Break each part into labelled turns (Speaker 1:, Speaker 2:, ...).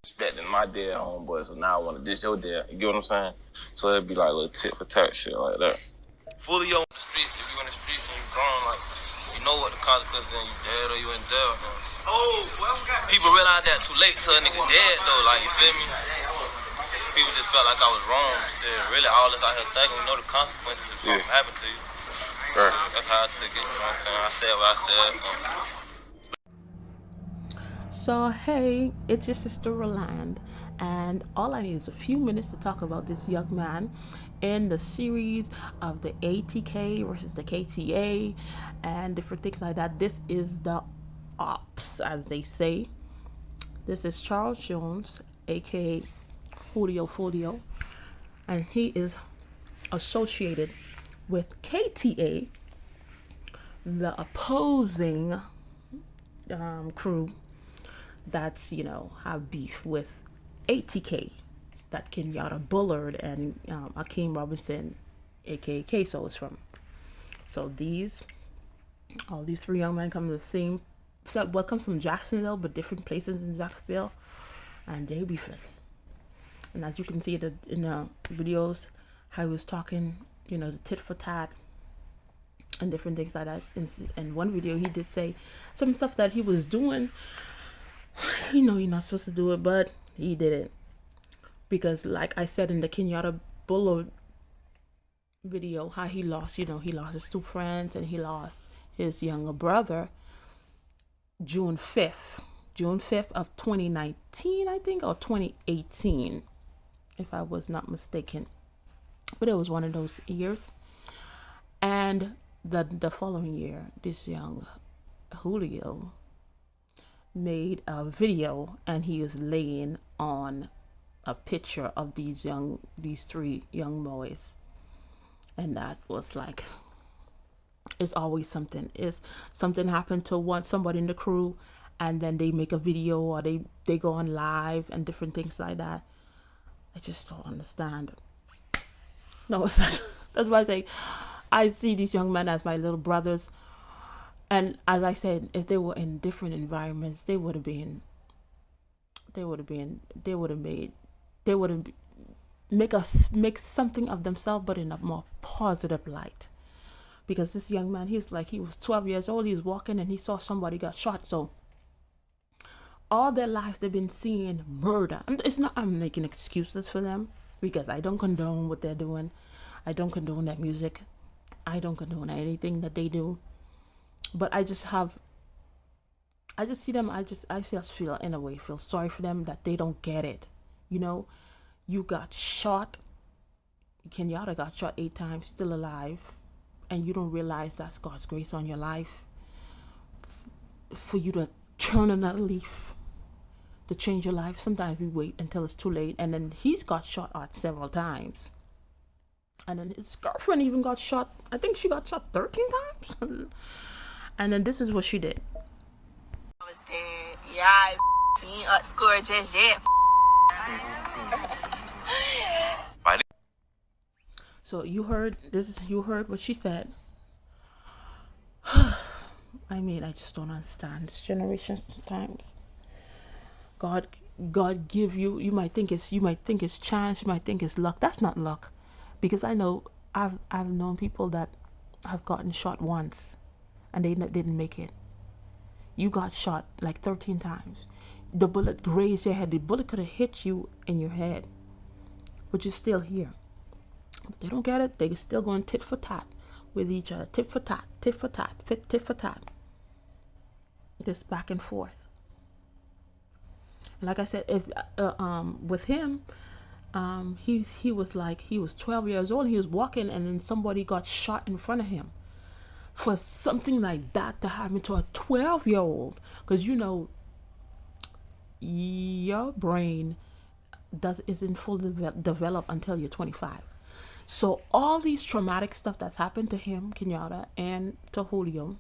Speaker 1: Respecting my dead homeboy, so now I want to dish your dad. You get what I'm saying? So it'd be like a little tit for tat shit like that. Foolio in the streets, if you in the streets and you grown, like, you know what the consequences and you dead or you in jail. People realize that too late till a nigga dead though, like, you feel me? People just felt like I was wrong. Shit, really, all this out here thinking, we know the consequences if something happened to you. Right. That's how I took it, you know what I'm saying? I said what I said.
Speaker 2: So hey, it's your sister Roland, and all I need is a few minutes to talk about this young man in the series of the ATK versus the KTA and different things like that. This is the ops, as they say. This is Charles Jones, aka Julio Foolio, and he is associated with KTA, the opposing crew that's, you know, have beef with ATK, that Kenyatta Bullard and Akeem Robinson, aka Queso, is from. So all these three young men come to the same, well, come from Jacksonville, but different places in Jacksonville, and they beefing. And as you can see in the videos, how he was talking, you know, the tit for tat and different things like that. In one video, he did say some stuff that he was doing. You know, you're not supposed to do it, but he didn't, because like I said in the Kenyatta Bullard video, how he lost, you know, he lost his two friends and he lost his younger brother June 5th of 2019, I think, or 2018, if I was not mistaken, but it was one of those years. And the following year, this young Julio made a video and he is laying on a picture of these three young boys, and that was like, it's always something. It's something happened to somebody in the crew, and then they make a video or they go on live and different things like that. I just don't understand. No, it's like, that's why I say I see these young men as my little brothers. And as I said, if they were in different environments, they would have make something of themselves, but in a more positive light. Because this young man, he was 12 years old, he's walking and he saw somebody got shot. So all their lives they've been seeing murder. I'm making excuses for them, because I don't condone what they're doing. I don't condone that music. I don't condone anything that they do. But I just see them, I just feel, in a way, feel sorry for them that they don't get it. You know, you got shot. Kenyatta got shot 8 times, still alive, and you don't realize that's God's grace on your life for you to turn another leaf, to change your life. Sometimes we wait until it's too late, and then he's got shot at several times. And then his girlfriend even got shot. I think she got shot 13 times. And then this is what she did.
Speaker 3: I was dead. Yeah, she ain't outscored just yet.
Speaker 2: So you heard what she said. I mean, I just don't understand this generation sometimes. God give you. You might think it's chance. You might think it's luck. That's not luck, because I know I've known people that have gotten shot once, and they didn't make it. You got shot like 13 times. The bullet grazed your head. The bullet could have hit you in your head, but you're still here. But they don't get it. They're still going tit for tat with each other. Tit for tat, tit for tat, tit for tat. Just back and forth. And like I said, if with him, he was 12 years old. He was walking, and then somebody got shot in front of him. For something like that to happen to a 12-year-old, because you know your brain isn't fully developed until you're 25. So all these traumatic stuff that's happened to him, Kenyatta, and to Julio,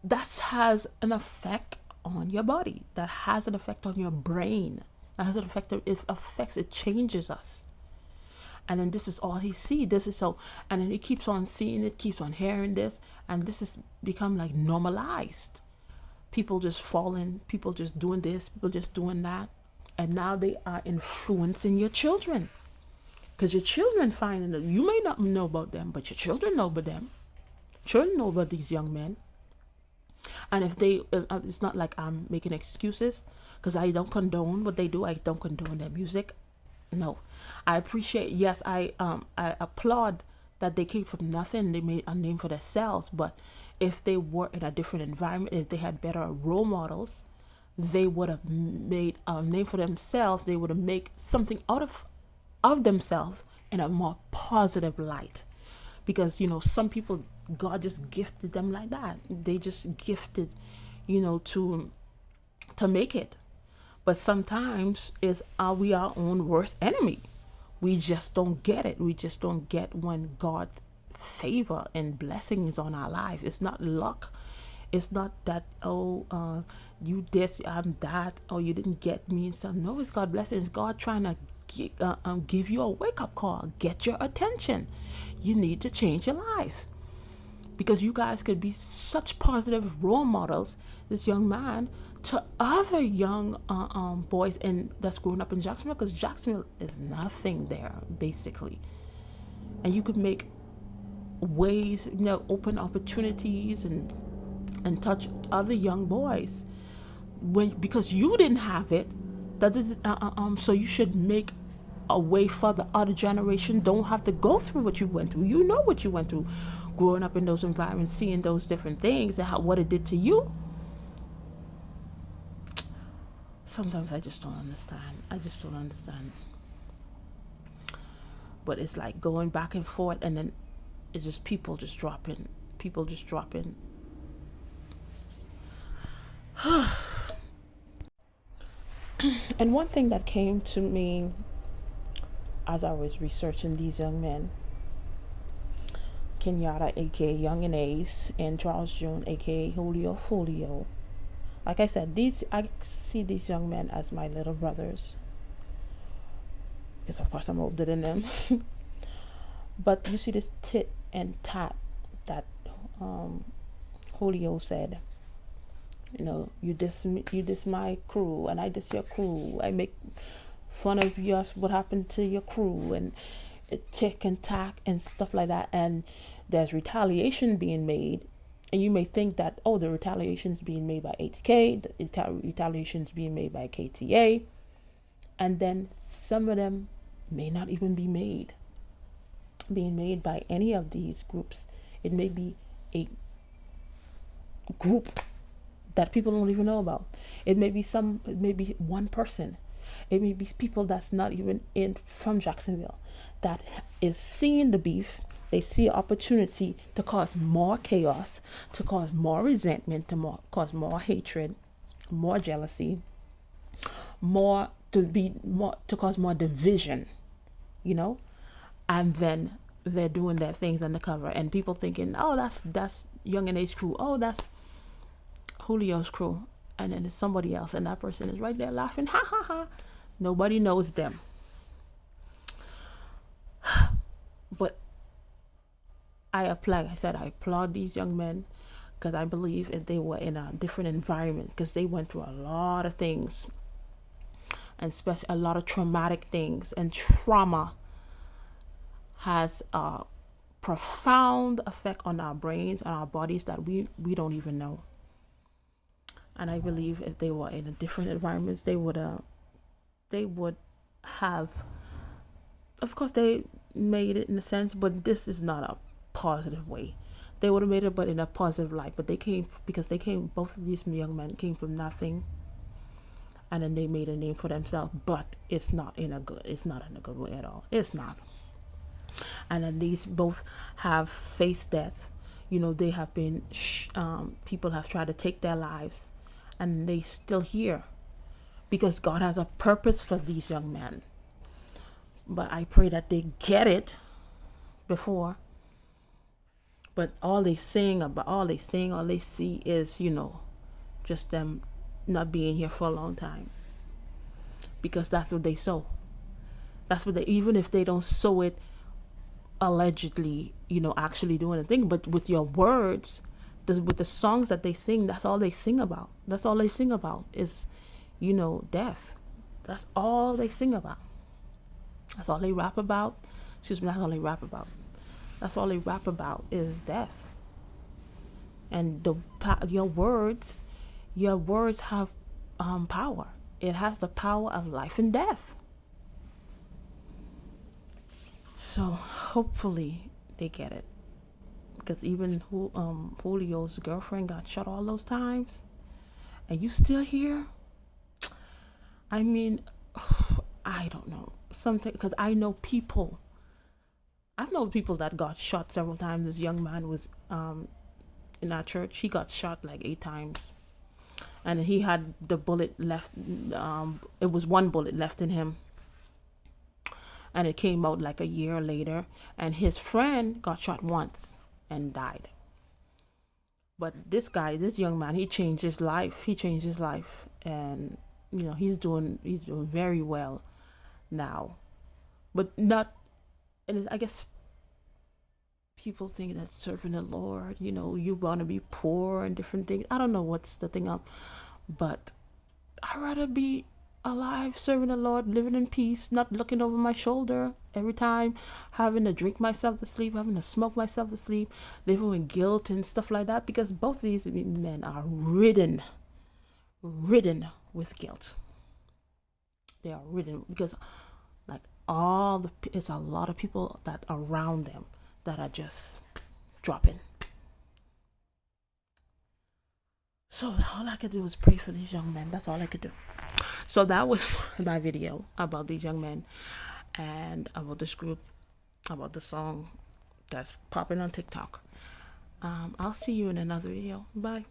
Speaker 2: that has an effect on your body. That has an effect on your brain. That has an effect. It changes us. And then this is all he sees. This is so, and then he keeps on seeing it, keeps on hearing this, and this has become like normalized. People just falling, people just doing this, people just doing that. And now they are influencing your children. Because your children find out, you may not know about them, but your children know about them. Children know about these young men. And if they, it's not like I'm making excuses, because I don't condone what they do. I don't condone their music. No, I appreciate. Yes, I applaud that they came from nothing. They made a name for themselves. But if they were in a different environment, if they had better role models, they would have made a name for themselves. They would have made something out of themselves in a more positive light. Because some people, God just gifted them like that. They just gifted, to make it. But sometimes are we our own worst enemy? We just don't get it. We just don't get when God's favor and blessing is on our life. It's not luck. It's not that, you this, I'm that, or you didn't get me and stuff. No, it's God blessing. It's God trying to give you a wake-up call, get your attention. You need to change your lives, because you guys could be such positive role models, this young man, to other young boys that's growing up in Jacksonville, because Jacksonville is nothing there basically. And you could make ways, open opportunities and touch other young boys because you didn't have it. That is so you should make a way for the other generation don't have to go through what you went through. You know what you went through growing up in those environments, seeing those different things and what it did to you. Sometimes I just don't understand. But it's like going back and forth, and then it's just people just dropping. And one thing that came to me as I was researching these young men, Kenyatta, aka Young and Ace, and Charles Jones, aka Julio Foolio. Like I said, I see these young men as my little brothers, because of course I'm older than them. But you see this tit and tat that Julio said. You diss my crew, and I diss your crew. I make fun of what happened to your crew, and tick and tack and stuff like that. And there's retaliation being made, and you may think that, the retaliation is being made by ATK, the retaliation is being made by KTA, and then some of them may not even be being made by any of these groups. It may be a group that people don't even know about. It may be one person. It may be people that's not even from Jacksonville that is seeing the beef. They see an opportunity to cause more chaos, to cause more resentment, to cause more hatred, more jealousy, to cause more division, and then they're doing their things undercover, and people thinking, that's Young and Ace crew, that's Julio's crew, and then it's somebody else, and that person is right there laughing, ha ha ha. Nobody knows them. But I applaud these young men, because I believe if they were in a different environment, because they went through a lot of things, and especially a lot of traumatic things, and trauma has a profound effect on our brains and our bodies that we don't even know. And I believe if they were in a different environments, they would have, of course they made it in a sense, but this is not a positive way. They would have made it, but in a positive light. But both of these young men came from nothing, and then they made a name for themselves. But it's not in a good way at all. It's not. And then these both have faced death. They have been people have tried to take their lives, and they still here, because God has a purpose for these young men. But I pray that they get it before. But all they see is, just them not being here for a long time. Because that's what they sow. That's what even if they don't sow it allegedly, actually doing a thing, but with your words, with the songs that they sing, that's all they sing about. That's all they sing about is, death. That's all they sing about. That's all they rap about. Excuse me, that's all they rap about. That's all they rap about is death. And your words have power. It has the power of life and death. So hopefully they get it, because even Julio's girlfriend got shot all those times, and you still here. I mean, I don't know something, because I've known people that got shot several times. This young man was in our church. He got shot like 8 times, and he had the bullet left. It was one bullet left in him, and it came out like a year later. And his friend got shot once and died. But this young man, he changed his life. And he's doing very well now. But not, and I guess people think that serving the Lord, you want to be poor and different things. I don't know what's the thing up, but I'd rather be alive, serving the Lord, living in peace, not looking over my shoulder every time, having to drink myself to sleep, having to smoke myself to sleep, living with guilt and stuff like that. Because both of these men are ridden with guilt. They are ridden because, like, it's a lot of people that are around them that are just dropping. So all I could do was pray for these young men. That's all I could do. So that was my video about these young men and about this group, about the song that's popping on TikTok. I'll see you in another video. Bye.